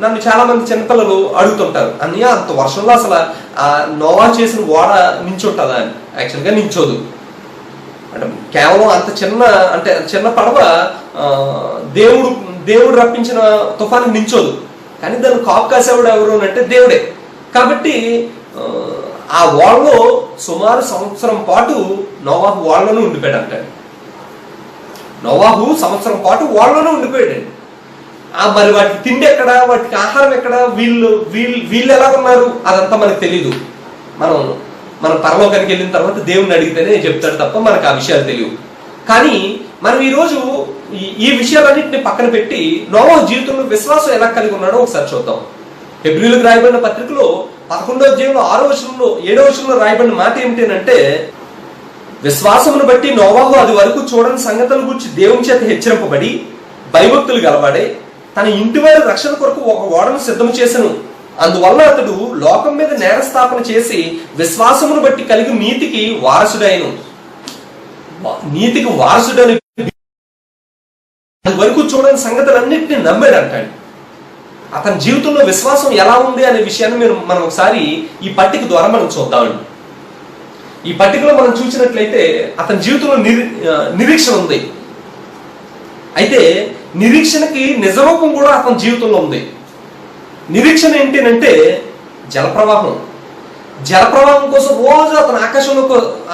నన్ను చాలా మంది చిన్నపిల్లలు అడుగుతుంటారు, అన్నయ్య అంత వర్షంలో అసలు ఆ నోవా చేసిన ఓడ నించుంటుందా అని. యాక్చువల్గా నించోదు. అంటే కేవలం అంత చిన్న పడవ దేవుడు రప్పించిన తుఫానికి నించోదు. కానీ దాన్ని కాపు కాసేవాడు ఎవరు అంటే దేవుడే. కాబట్టి ఆ ఓడలో సుమారు 1 సంవత్సరం పాటు నోవాహు ఓడలోనే ఉండిపోయాడు అంటాడు. నోవాహు 1 సంవత్సరం పాటు ఓడలోనే ఉండిపోయాడండి. మరి వాటికి తిండి ఎక్కడ, వాటికి ఆహారం ఎక్కడ, వీళ్ళు ఎలా ఉన్నారు అదంతా మనకు తెలీదు. మనం పరలోకానికి వెళ్ళిన తర్వాత దేవుడిని అడిగితేనే చెప్తాడు తప్ప మనకు ఆ విషయాలు తెలియవు. కానీ మనం ఈరోజు ఈ విషయాలన్నింటినీ పక్కన పెట్టి నోవాహు జీవితంలో విశ్వాసం ఎలా కలిగి ఉన్నాడో ఒకసారి చూద్దాం. హెబ్రీయులకు రాయబడిన పత్రికలో 11వ అధ్యాయంలో 6వ వచనంలో 7వ వచనంలో రాయబడిన మాట ఏమిటంటే విశ్వాసమును బట్టి నోవాహు అది వరకు చూడని సంగతుల గురించి దేవుని చేత హెచ్చరింపబడి భయభక్తులు గలవాడే తన ఇంటి వారి రక్షణ కొరకు ఒక ఓడను సిద్ధం చేసెను. అందువల్ల అతడు లోకం మీద నేరస్థాపన చేసి విశ్వాసమును బట్టి కలిగి నీతికి వారసుడైను. నీతికి వారసుడని అది వరకు చూడని సంగతులన్నింటినీ నమ్మాడు అంటాడు. అతని జీవితంలో విశ్వాసం ఎలా ఉంది అనే విషయాన్ని మనం ఒకసారి ఈ పట్టిక ద్వారా మనం చూద్దామండి. ఈ పట్టికలో మనం చూసినట్లయితే అతని జీవితంలో నిరీక్షణ ఉంది. అయితే నిరీక్షణకి నిజరూపం కూడా అతని జీవితంలో ఉంది. నిరీక్షణ ఏంటంటే జలప్రవాహం కోసం రోజు అతను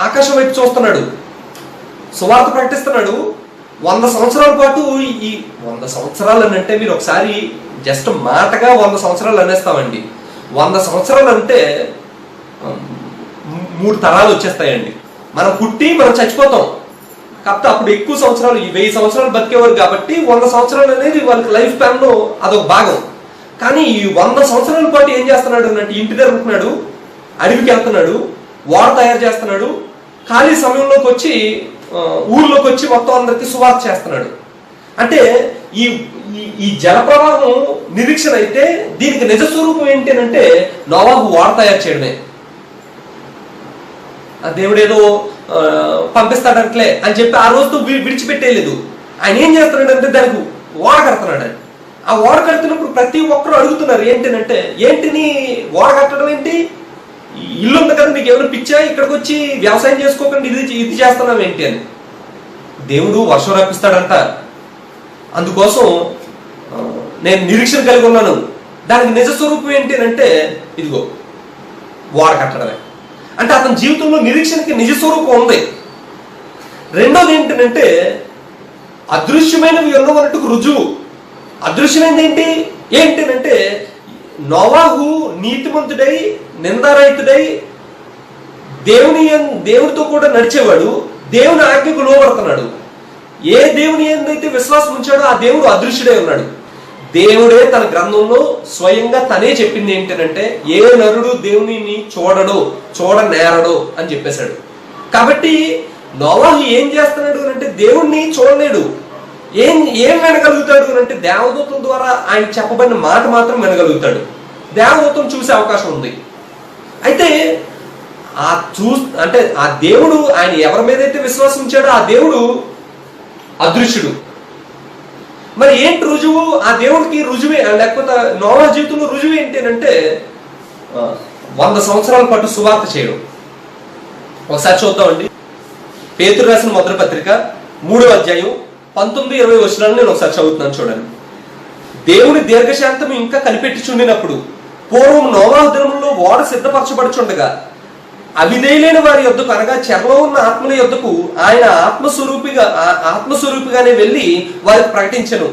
ఆకాశం వైపు చూస్తున్నాడు, సువార్త ప్రకటిస్తున్నాడు. 100 సంవత్సరాల పాటు ఈ 100 సంవత్సరాలు అని అంటే మీరు ఒకసారి జస్ట్ మాటగా 100 సంవత్సరాలు అనేస్తామండి. 100 సంవత్సరాలు అంటే 3 తరాలు వచ్చేస్తాయండి. మనం పుట్టి మనం చచ్చిపోతాం. కాకపోతే అప్పుడు ఎక్కువ సంవత్సరాలు 1000 సంవత్సరాలు బతికేవారు కాబట్టి 100 సంవత్సరాలు అనేది వాళ్ళకి లైఫ్ స్పాన్ లో అదొక భాగం. కానీ ఈ 100 సంవత్సరాల పాటు ఏం చేస్తున్నాడు అంటే ఇంటి దగ్గర ఉంటున్నాడు, అడవికి వెళ్తున్నాడు, ఓడ తయారు చేస్తున్నాడు, ఖాళీ సమయంలోకి వచ్చి ఊర్లోకి వచ్చి మొత్తం అందరికి సువార్త చేస్తున్నాడు. అంటే ఈ జలప్రవాహం నిరీక్షణ అయితే దీనికి నిజ స్వరూపం ఏంటి అంటే నోవాహు ఓడ తయారు చేయడమే. దేవుడు ఏదో పంపిస్తాడంట్లే అని చెప్పి ఆ రోజుతో విడిచిపెట్టేయలేదు. ఆయన ఏం చేస్తున్నాడంటే దానికి ఓడ కడుతున్నాడు. ఆ ఓడ కడుతున్నప్పుడు ప్రతి ఒక్కరు అడుగుతున్నారు ఏంటంటే ఏంటి నీ ఓడ కట్టడం ఏంటి, ఇల్లు ఉంది కదా, నీకు ఏమైనా పిచ్చా, ఇక్కడికి వచ్చి వ్యవసాయం చేసుకోకుండా ఇది చేస్తున్నావు ఏంటి అని. దేవుడు వర్షం రప్పిస్తాడంట. అందుకోసం నేను నిరీక్షణ కలిగి ఉన్నాను. దానికి నిజ స్వరూపం ఏంటి అంటే ఇదిగో ఓడ కట్టడమే. అంటే అతని జీవితంలో నిరీక్షణకి నిజ స్వరూపం ఉంది. రెండోది ఏంటంటే అదృశ్యమైనవి ఉన్నవన్నట్టుకు రుజువు. అదృశ్యమైనది ఏంటంటే నోవాహు నీతిమంతుడై నిందారహితుడై దేవునితో కూడా నడిచేవాడు, దేవుని ఆజ్ఞకు లోబడుతున్నాడు. ఏ దేవుని ఏందైతే విశ్వాసం ఉంచాడో ఆ దేవుడు అదృశ్యుడై ఉన్నాడు. దేవుడే తన గ్రంథంలో స్వయంగా తనే చెప్పింది ఏంటంటే ఏ నరుడు దేవుని చూడనేరడు అని చెప్పేశాడు. కాబట్టి నోవాహు ఏం చేస్తున్నాడు అంటే దేవుణ్ణి చూడలేడు. ఏం వినగలుగుతాడు అంటే దేవదూతల ద్వారా ఆయన చెప్పబడిన మాట మాత్రం వినగలుగుతాడు. దేవదూతను చూసే అవకాశం ఉంది. అయితే ఆ దేవుడు ఆయన ఎవరి మీద అయితే విశ్వాసం ఉంచాడో ఆ దేవుడు అదృశ్యుడు. మరి ఏంటి రుజువు? ఆ దేవుడికి రుజువే, లేకపోతే నోవా జీవితంలో రుజువు ఏంటంటే 100 సంవత్సరాల పాటు సువార్త చేయడం. ఒకసారి చూద్దామండి. పేతురు రాసిన మొదటి పత్రిక 3వ అధ్యాయం 19-20 వచనాలను నేను ఒకసారి చదువుతున్నాను చూడండి. దేవుని దీర్ఘశాంతము ఇంకా కనిపెట్టి చుండినప్పుడు పూర్వం నోవా దినములో ఓడ సిద్ధపరచబడుచుండగా అవిధేయులైన వారి యొద్దకు అనగా చెరలో ఉన్న ఆత్మల యొద్దకు ఆయన ఆత్మస్వరూపిగానే వెళ్ళి వారికి ప్రకటించను.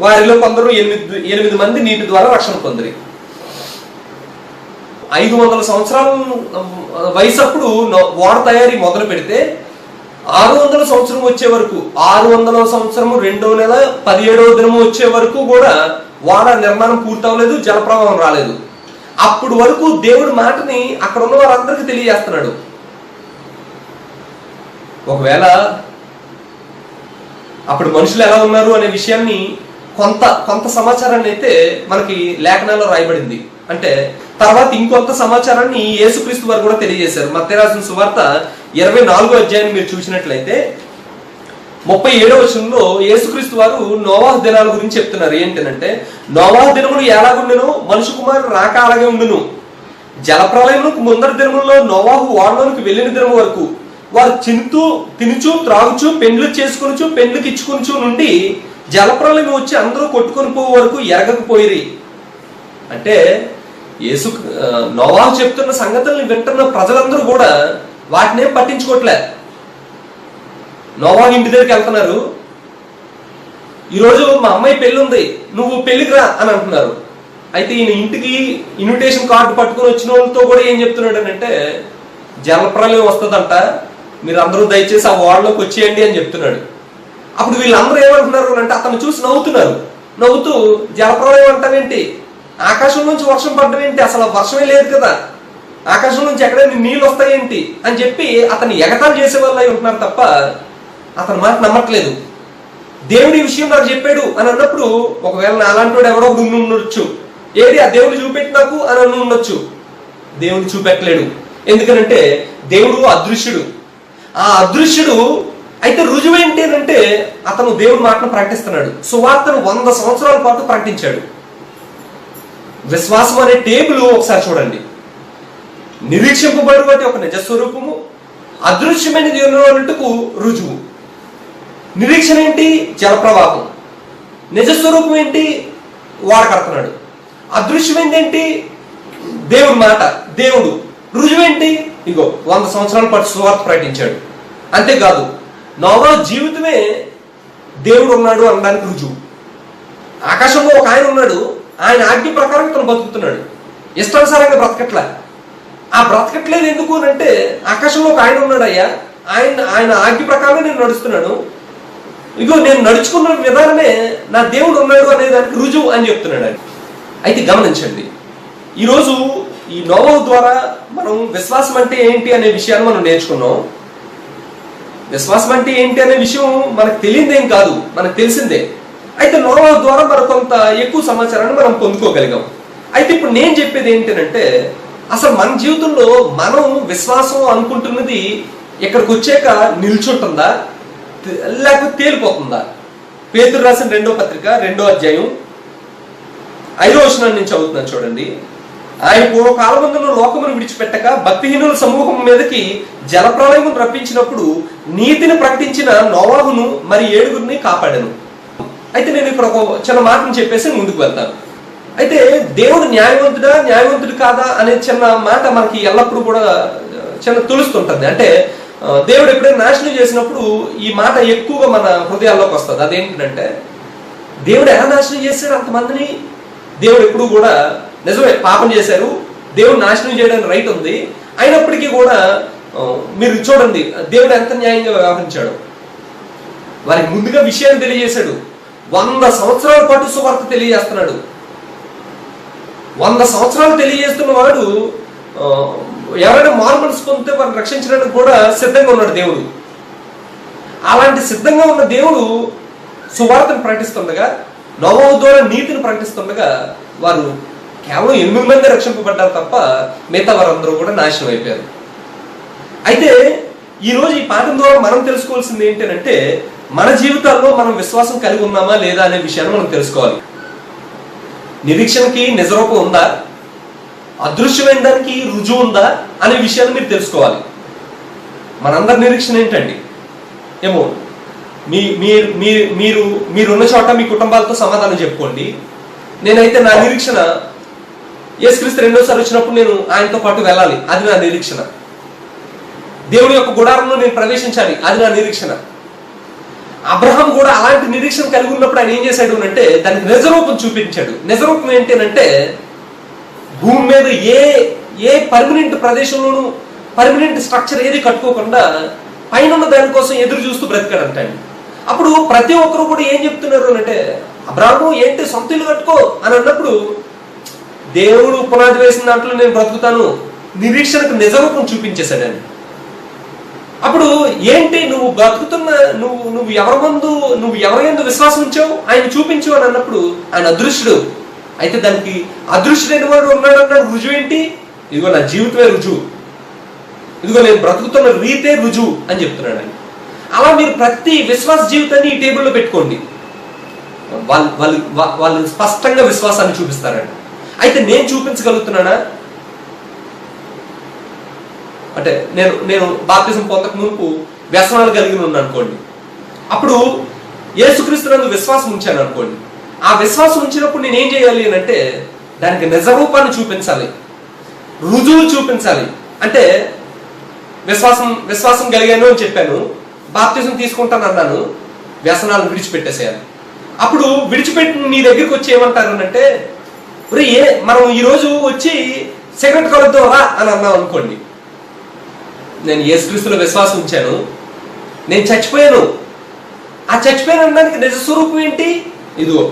వారిలో కొందరు 8 మంది నీటి ద్వారా రక్షణ పొందిరి. 500 సంవత్సరాల వయసు అప్పుడు ఓడ తయారీ మొదలు పెడితే 600 సంవత్సరం వచ్చే వరకు, 600 సంవత్సరము 2వ నెల 17వ దినము వచ్చే వరకు కూడా ఓడ నిర్మాణం పూర్తవలేదు, జలప్రవాహం రాలేదు. అప్పుడు వరకు దేవుడి మాటని అక్కడ ఉన్న వారందరికీ తెలియజేస్తున్నాడు. ఒకవేళ అప్పుడు మనుషులు ఎలా ఉన్నారు అనే విషయాన్ని కొంత సమాచారాన్ని అయితే మనకి లేఖనాల్లో రాయబడింది. అంటే తర్వాత ఇంకొంత సమాచారాన్ని యేసుక్రీస్తు వారు కూడా తెలియజేశారు. మత్తయి రాసిన సువార్త 24వ అధ్యాయాన్ని మీరు చూసినట్లయితే 37వ వచనంలో యేసుక్రీస్తు వారు నోవాహు దినాల గురించి చెప్తున్నారు. ఏంటంటే నోవాహు దినములు ఎలాగుండును, మనుష్య కుమారుడు రాక అలాగే ఉండును. జలప్రలయమునకు ముందరి దినములలో నోవాహు ఓడలోనికి వెళ్ళిన దినము వరకు వారు తినుచు త్రాగుచు పెండ్లు చేసుకొనుచు పెండ్లుకి ఇచ్చుకొనుచు నుండి జలప్రలయం వచ్చి అందరూ కొట్టుకొని పోయే వరకు ఎరగకపోయిరి. అంటే నోవాహు చెప్తున్న సంగతుల్ని వింటున్న ప్రజలందరూ కూడా వాటినేం పట్టించుకోవట్లే. నోవాహు ఇంటి దగ్గరికి వెళ్తున్నారు. ఈరోజు మా అమ్మాయి పెళ్లి ఉంది, నువ్వు పెళ్లికి రా అని అంటున్నారు. అయితే ఈయన ఇంటికి ఇన్విటేషన్ కార్డు పట్టుకొని వచ్చిన వాళ్ళతో కూడా ఏం చెప్తున్నాడు అంటే జలప్రలయం వస్తుందంట, మీరు అందరూ దయచేసి ఆ ఓడలోకి వచ్చేయండి అని చెప్తున్నాడు. అప్పుడు వీళ్ళందరూ ఏమంటున్నారు అంటే అతను చూసి నవ్వుతూ జలప్రలయం అంటావేంటి, ఆకాశం నుంచి వర్షం పడ్డం ఏంటి, అసలు వర్షమే లేదు కదా, ఆకాశం నుంచి ఎక్కడైనా నీళ్ళు వస్తాయేంటి అని చెప్పి అతన్ని ఎగతాళి చేసే వాళ్ళు ఉంటున్నారు తప్ప అతని మాట నమ్మట్లేదు. దేవుడి విషయం నాకు చెప్పాడు అని అన్నప్పుడు ఒకవేళ అలాంటి వాడు ఎవడో ఉండొచ్చు, ఏది ఆ దేవుడు చూపెట్టి నాకు అని ఉండొచ్చు. దేవుడు చూపెట్టలేడు. ఎందుకనంటే దేవుడు అదృశ్యుడు. ఆ అదృశ్యుడు అయితే రుజువు ఏంటి అంటే అతను దేవుడి మాటను ప్రకటిస్తున్నాడు. సువార్తను 100 సంవత్సరాల పాటు ప్రకటించాడు. విశ్వాసం అనే టేబుల్ ఒకసారి చూడండి. నిరీక్షింపబడు ఒక నిజస్వరూపము, అదృశ్యమైనది ఉన్నట్టుకు రుజువు. నిరీక్షణ ఏంటి? జలప్రవాహం. నిజస్వరూపం ఏంటి? వాడకడుతున్నాడు. అదృశ్యమైనది ఏంటి? దేవుడి మాట, దేవుడు. రుజువు ఏంటి? ఇగో 100 సంవత్సరాల పాటు సువార్త ప్రకటించాడు. అంతేకాదు నోవా జీవితమే దేవుడు ఉన్నాడు అనడానికి రుజువు. ఆకాశంలో ఒక ఆయన ఉన్నాడు, ఆయన ఆజ్ఞ ప్రకారం తను బతుకుతున్నాడు. ఇష్టానుసారంగా బ్రతకట్లే. ఆ బ్రతకట్లేదు ఎందుకు అంటే ఆకాశంలో ఒక ఆయన ఉన్నాడు, అయ్యా ఆయన ఆజ్ఞ ప్రకారమే నేను నడుస్తున్నాను, ఇగో నేను నడుచుకున్న విధానమే నా దేవుడు ఉన్నాడు అనే దానికి రుజువు అని చెప్తున్నాడు ఆయన. అయితే గమనించండి, ఈరోజు ఈ నోవహు ద్వారా మనం విశ్వాసం అంటే ఏంటి అనే విషయాన్ని మనం నేర్చుకున్నాం. విశ్వాసం అంటే ఏంటి అనే విషయం మనకు తెలియదేం కాదు, మనకు తెలిసిందే. అయితే నోవహు ద్వారా మనం కొంత ఎక్కువ సమాచారాన్ని మనం పొందుకోగలిగాం. అయితే ఇప్పుడు నేను చెప్పేది ఏంటంటే అసలు మన జీవితంలో మనం విశ్వాసం అనుకుంటున్నది ఇక్కడికి వచ్చాక నిల్చుంటుందా లేకపోతే తేలిపోతుందా? పేతురు రాసిన 2వ పత్రిక 2వ అధ్యాయం 5వ వచనం నుంచి చదువుతున్నాను చూడండి. ఆయన పూర్వకాలమందున లోకమును విడిచిపెట్టక భక్తిహీనుల సమూహం మీదకి జలప్రలయము రప్పించినప్పుడు నీతిని ప్రకటించిన నోవాహును మరి 7 కాపాడాను. అయితే నేను ఇక్కడ ఒక చిన్న మాటను చెప్పేసి ముందుకు వెళ్తాను. అయితే దేవుడు న్యాయవంతుడు కాదా అనే చిన్న మాట మనకి ఎల్లప్పుడూ కూడా చిన్న తులుస్తుంటుంది. అంటే దేవుడు ఎప్పుడైనా నాశనం చేసినప్పుడు ఈ మాట ఎక్కువగా మన హృదయాల్లోకి వస్తుంది. అదేంటంటే దేవుడు ఎలా నాశనం చేశారు అంతమందిని? దేవుడు ఎప్పుడు కూడా నిజమే పాపం చేశారు, దేవుడు నాశనం చేయడానికి రైట్ ఉంది, అయినప్పటికీ కూడా మీరు చూడండి దేవుడు ఎంత న్యాయంగా వ్యవహరించాడు. వారికి ముందుగా విషయాన్ని తెలియజేశాడు. 100 సంవత్సరాల పాటు సువార్త తెలియజేస్తున్నాడు. 100 సంవత్సరాలు తెలియజేస్తున్న వాడు ఎవరైనా మార్మల్స్ పొందితే వారిని రక్షించడానికి కూడా సిద్ధంగా ఉన్నాడు దేవుడు. అలాంటి సిద్ధంగా ఉన్న దేవుడు సువార్తను ప్రకటిస్తుండగా, నోవాహు ద్వారా నీతిని ప్రకటిస్తుండగా వారు కేవలం 8 మంది రక్షింపబడ్డారు తప్ప మిగతా వారందరూ కూడా నాశనం అయిపోయారు. అయితే ఈరోజు ఈ పాఠం ద్వారా మనం తెలుసుకోవాల్సింది ఏంటంటే మన జీవితాల్లో మనం విశ్వాసం కలిగి ఉన్నామా లేదా అనే విషయాన్ని మనం తెలుసుకోవాలి. నిరీక్షణకి నిజరూపం ఉందా, అదృశ్యమైన దానికి రుజువు ఉందా అనే విషయాన్ని మీరు తెలుసుకోవాలి. మనందరి నిరీక్షణ ఏంటండి? ఏమో మీరున్న చోట మీ కుటుంబాలతో సమాధానం చెప్పుకోండి. నేనైతే నా నిరీక్షణ యేసుక్రీస్తు 2వసారి వచ్చినప్పుడు నేను ఆయనతో పాటు వెళ్ళాలి, అది నా నిరీక్షణ. దేవుడి యొక్క గుడారంలో నేను ప్రవేశించాలి, అది నా నిరీక్షణ. అబ్రహాం కూడా అలాంటి నిరీక్షణ కలిగి ఉన్నప్పుడు ఆయన ఏం చేశాడు అంటే దానికి నిజరూపం చూపించాడు. నిజరూపం ఏంటంటే భూమి మీద ఏ పర్మనెంట్ ప్రదేశంలోనూ పర్మనెంట్ స్ట్రక్చర్ ఏది కట్టుకోకుండా పైన దానికోసం ఎదురు చూస్తూ బ్రతికాడంటాడు. అప్పుడు ప్రతి ఒక్కరు కూడా ఏం చెప్తున్నారు అంటే అబ్రహాము ఏంటి సొంత ఇల్లు కట్టుకో అని అన్నప్పుడు దేవుడు పునాది వేసిన దాంట్లో నేను బ్రతుకుతాను, నిరీక్షణకు నిజరూపం చూపించేశాడు అని. అప్పుడు ఏంటి నువ్వు బ్రతుకుతున్న నువ్వు ఎవరి యందు విశ్వాసం ఉంచావు, ఆయన చూపించు అని అన్నప్పుడు ఆయన అదృశ్యుడు. అయితే దానికి అదృశ్యుడైన వాడు ఉన్నాడు అన్నాడు. రుజువు ఏంటి? ఇదిగో నా జీవితమే రుజువు, ఇదిగో నేను బ్రతుకుతున్న రీతే రుజువు అని చెప్తున్నాడు ఆయన. అలా మీరు ప్రతి విశ్వాస జీవితాన్ని ఈ టేబుల్లో పెట్టుకోండి. వాళ్ళు స్పష్టంగా విశ్వాసాన్ని చూపిస్తారండి. అయితే నేను చూపించగలుగుతున్నానా? అంటే నేను బాప్తిజం పొందక మునుపు వ్యసనాలు కలిగి ఉన్నాను అనుకోండి. అప్పుడు యేసుక్రీస్తునందు విశ్వాసం ఉంచాను అనుకోండి. ఆ విశ్వాసం ఉంచినప్పుడు నేనేం చేయాలి అని అంటే దానికి నిజరూపాన్ని చూపించాలి, రుజువు చూపించాలి. అంటే విశ్వాసం కలిగాను అని చెప్పాను, బాప్తిజం తీసుకుంటాను అన్నాను, వ్యసనాలను విడిచిపెట్టేసేయాలి. అప్పుడు విడిచిపెట్టి నీ దగ్గరికి వచ్చి ఏమంటారు అంటే మనం ఈరోజు వచ్చి సిగరెట్ కలుద్దాం రా అని అన్నాం అనుకోండి. నేను యేసుక్రీస్తులో విశ్వాసం ఉంచాను, నేను చచ్చిపోయాను. ఆ చచ్చిపోయాను అనడానికి నిజ స్వరూపం ఏంటి? ఇదిగో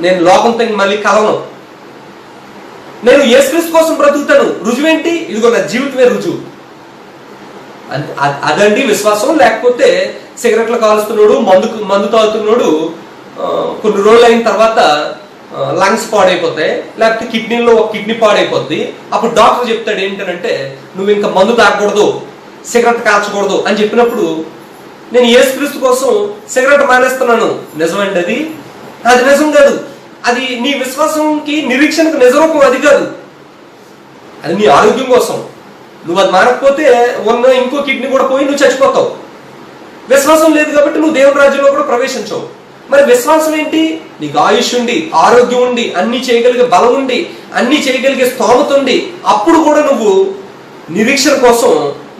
నేను లోకంతో మళ్ళీ కలవను, నేను యేసుక్రీస్తు కోసం బ్రతుకుతాను. రుజువేంటి? ఇదిగో నా జీవితమే రుజువు. అదండి విశ్వాసం. లేకపోతే సిగరెట్లు కాలుస్తున్నాడు, మందు తాగుతున్నాడు, కొన్ని రోజులు అయిన తర్వాత లంగ్స్ పాడైపోతాయి, లేకపోతే కిడ్నీలో ఒక కిడ్నీ పాడైపోద్ది. అప్పుడు డాక్టర్ చెప్తాడు ఏంటంటే నువ్వు ఇంకా మందు తాగకూడదు, సిగరెట్ కాల్చకూడదు అని చెప్పినప్పుడు నేను యేసుక్రీస్తు కోసం సిగరెట్ మానేస్తున్నాను. నిజమండి అది నిజం కాదు. అది నీ విశ్వాసంకి నిరీక్షణకు నిజరూపం అది కాదు. అది నీ ఆరోగ్యం కోసం. నువ్వు అది మానకపోతే ఉన్న ఇంకో కిడ్నీ కూడా పోయి నువ్వు చచ్చిపోతావు. విశ్వాసం లేదు కాబట్టి నువ్వు దేవుని రాజ్యంలో కూడా ప్రవేశించవు. మరి విశ్వాసం ఏంటి? నీకు ఆయుష్ ఉండి, ఆరోగ్యం ఉండి, అన్ని చేయగలిగే బలం ఉండి, అన్ని చేయగలిగే స్తోమత ఉండి, అప్పుడు కూడా నువ్వు నిరీక్షణ కోసం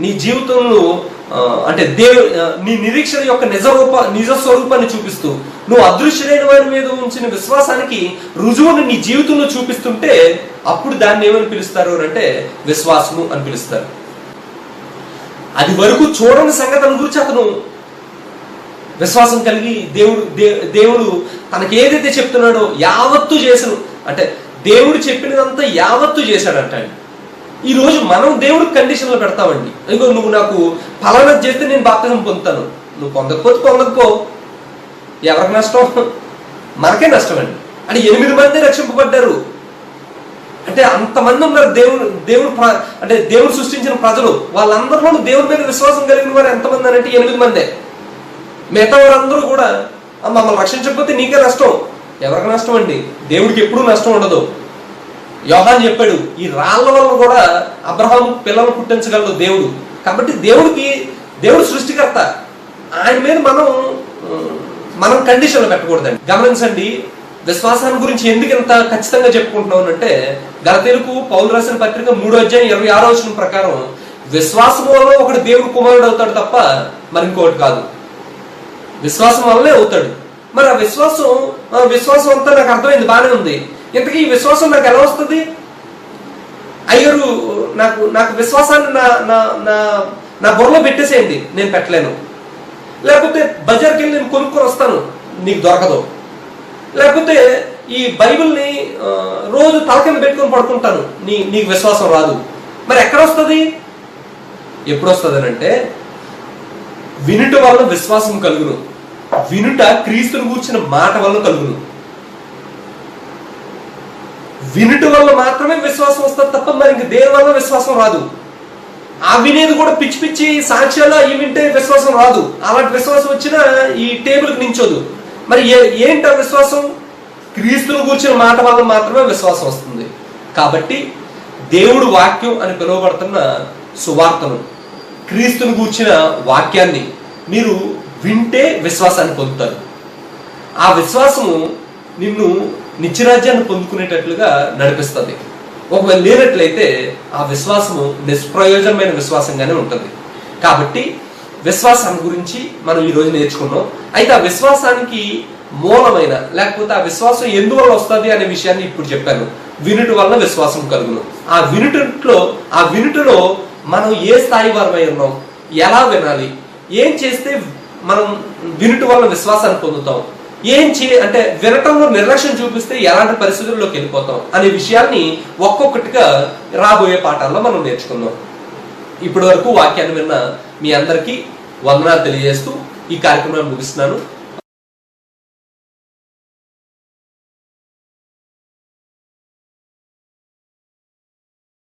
నీ జీవితంలో అంటే నీ నిరీక్షణ యొక్క నిజ స్వరూపాన్ని చూపిస్తూ నువ్వు అదృశ్యమైన వారి మీద ఉంచిన విశ్వాసానికి రుజువును నీ జీవితంలో చూపిస్తుంటే అప్పుడు దాన్ని ఏమని పిలుస్తారు అంటే విశ్వాసము అని పిలుస్తారు. అది వరకు చూడని సంగతుల గురించి అతను విశ్వాసం కలిగి దేవుడు తనకి ఏదైతే చెప్తున్నాడో యావత్తు చేసను, అంటే దేవుడు చెప్పినదంతా యావత్తు చేశాడంట. ఈ రోజు మనం దేవుడు కండిషన్లో పెడతామండి. ఇదిగో నువ్వు నాకు ఫలానా చేస్తే నేను బాప్తిజం పొందుతాను, నువ్వు పొందకపో ఎవరికి నష్టం? మనకే నష్టం అండి. అంటే 8 మంది రక్షింపబడ్డారు అంటే అంతమంది ఉన్నారు. అంటే దేవుడు సృష్టించిన ప్రజలు వాళ్ళందరిలోనూ దేవుడి మీద విశ్వాసం కలిగిన వారు ఎంతమంది అంటే 8 మందే. మిగతా వారందరూ కూడా మమ్మల్ని రక్షించకపోతే నీకే నష్టం. ఎవరికి నష్టం అండి? దేవుడికి ఎప్పుడూ నష్టం ఉండదు. యోహాను చెప్పాడు, ఈ రాళ్ల వల్ల కూడా అబ్రహాం పిల్లలు పుట్టించగలడు దేవుడు. కాబట్టి దేవుడు సృష్టికర్త, ఆయన మీద మనం కండిషన్లు పెట్టకూడదండి. గమనించండి, విశ్వాసాన్ని గురించి ఎందుకు ఇంత ఖచ్చితంగా చెప్పుకుంటున్నాం అంటే, గలతీయులకు పౌలు రాసిన పత్రిక 3:26 ప్రకారం విశ్వాసం వల్ల ఒకడు దేవుడు కుమారుడు అవుతాడు తప్ప మరి ఇంకోటి కాదు. విశ్వాసం వల్లనే అవుతాడు. మరి ఆ విశ్వాసం అంతా నాకు అర్థమైంది, బాగానే ఉంది. ఇంతకీ ఈ విశ్వాసం నాకు ఎలా వస్తుంది? అయ్యారు నాకు విశ్వాసాన్ని నా బుర్రలో పెట్టేసేయండి, నేను పెట్టలేను. లేకపోతే బజార్కి వెళ్ళి నేను కొనుక్కొని వస్తాను, నీకు దొరకదు. లేకపోతే ఈ బైబిల్ని రోజు తల కింద పెట్టుకొని పడుకుంటాను, నీకు విశ్వాసం రాదు. మరి ఎక్కడ వస్తుంది? ఎప్పుడు వస్తుంది అని అంటే, వినుట వల్ల విశ్వాసం కలుగును. వినుట క్రీస్తుని గూర్చిన మాట వల్ల కలుగును. వినుట వల్ల మాత్రమే విశ్వాసం వస్తుంది తప్ప మరి ఇంక దేని వల్ల విశ్వాసం రాదు. ఆ వినేది కూడా పిచ్చి పిచ్చి సాక్ష్యాలు అవి వింటే విశ్వాసం రాదు. అలాంటి విశ్వాసం వచ్చినా ఈ టేబుల్కి నించోదు. మరి ఏంటి ఆ విశ్వాసం? క్రీస్తుని గూర్చిన మాట వల్ల మాత్రమే విశ్వాసం వస్తుంది. కాబట్టి దేవుడు వాక్యం అని పిలువబడుతున్న సువార్తను, క్రీస్తుని గూర్చిన వాక్యాన్ని మీరు వింటే విశ్వాసాన్ని పొందుతారు. ఆ విశ్వాసము నిన్ను నిత్యరాజ్యాన్ని పొందుకునేటట్లుగా నడిపిస్తుంది. ఒకవేళ లేనట్లయితే ఆ విశ్వాసము నిష్ప్రయోజనమైన విశ్వాసంగానే ఉంటుంది. కాబట్టి విశ్వాసాన్ని గురించి మనం ఈరోజు నేర్చుకున్నాం. అయితే ఆ విశ్వాసానికి మూలమైన, లేకపోతే ఆ విశ్వాసం ఎందువల్ల వస్తుంది అనే విషయాన్ని ఇప్పుడు చెప్పాను. వినుట వల్ల విశ్వాసం కలుగును. ఆ వినుటలో మనం ఏ స్థాయి వారమై ఉన్నాం, ఎలా వినాలి, ఏం చేస్తే మనం వినుట వల్ల విశ్వాసాన్ని పొందుతాం, అంటే వినటంలో నిర్లక్ష్యం చూపిస్తే ఎలాంటి పరిస్థితుల్లోకి వెళ్ళిపోతాం అనే విషయాన్ని ఒక్కొక్కటిగా రాబోయే పాఠాల్లో మనం నేర్చుకుందాం. ఇప్పటి వరకు వాక్యాన్ని విన్న మీ అందరికీ వందనాలు తెలియజేస్తూ ఈ కార్యక్రమాన్ని ముగిస్తున్నాను.